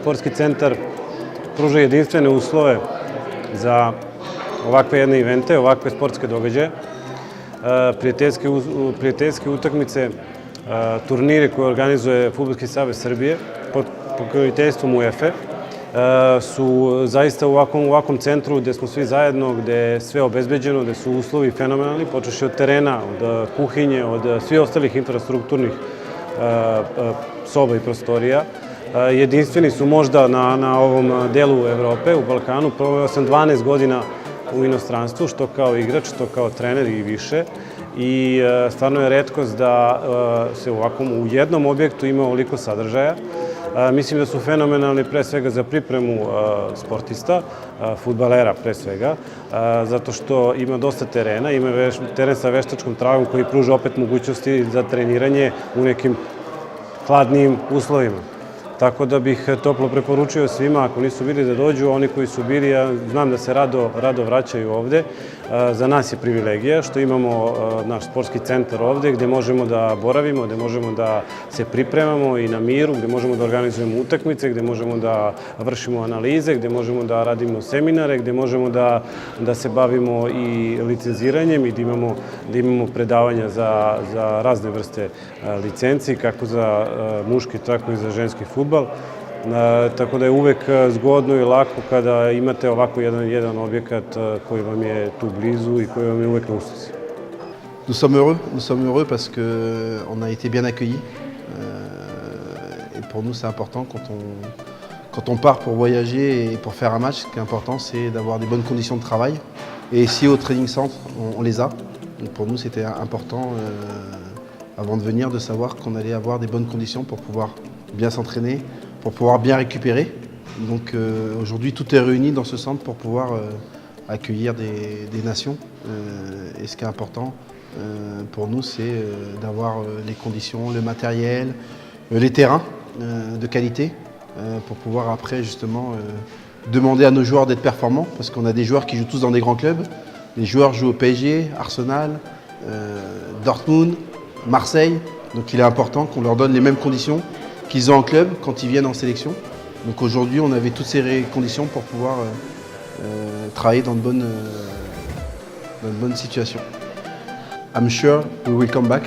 sportski centar pruža jedinstvene uslove za ovakve jedne evente, ovakve sportske događaje, prijateljske utakmice, turnire koje organizuje Fudbalski savez Srbije pod pokroviteljstvom UEFA su zaista u ovakvom centru gde smo svi zajedno, gde je sve obezbeđeno, gde su uslovi fenomenalni, počeši od terena, od kuhinje, od svih ostalih infrastrukturnih soba i prostorija. Jedinstveni su možda na ovom delu Evrope, u Balkanu. Proveo sam 12 godina u inostranstvu, što kao igrač, što kao trener i više. I stvarno je retkost da se u jednom objektu ima ovoliko sadržaja. Mislim da su fenomenalni pre svega za pripremu sportista, fudbalera pre svega, zato što ima dosta terena, ima teren sa veštačkom travom koji pruža opet mogućnosti za treniranje u nekim hladnijim uslovima. Tako da bih toplo preporučio svima, ako nisu bili da dođu, oni koji su bili, ja znam da se rado vraćaju ovde. Za nas je privilegija što imamo naš sportski centar ovde gde možemo da boravimo, gde možemo da se pripremamo i na miru, gde možemo da organizujemo utakmice, gde možemo da vršimo analize, gde možemo da radimo seminare, gde možemo da se bavimo i licenziranjem i da imamo predavanja za razne vrste licenci, kako za muški, tako i za ženski fudbal. Tako da je uvek zgodno i lako kada imate ovako jedan objekat koji vam je tu blizu i koji vam je uvek na usluzi. Nous sommes heureux parce qu'on a été bien accueillis. Et pour nous, c'est important quand on part pour voyager et pour faire un match, ce qui est important, c'est d'avoir des bonnes conditions de travail. Et ici, au training center, on les a. Donc pour nous, c'était important, avant de venir, de savoir qu'on allait avoir des bonnes conditions pour pouvoir bien s'entraîner, pour pouvoir bien récupérer. Donc aujourd'hui, tout est réuni dans ce centre pour pouvoir accueillir des nations. Et ce qui est important pour nous, c'est d'avoir les conditions, le matériel, les terrains de qualité pour pouvoir après justement demander à nos joueurs d'être performants, parce qu'on a des joueurs qui jouent tous dans des grands clubs. Les joueurs jouent au PSG, Arsenal, Dortmund, Marseille. Donc il est important qu'on leur donne les mêmes conditions qu'ils ont en club quand ils viennent en sélection. Donc aujourd'hui, on avait toutes ces conditions pour pouvoir travailler dans de bonnes situations. I'm sure we will come back.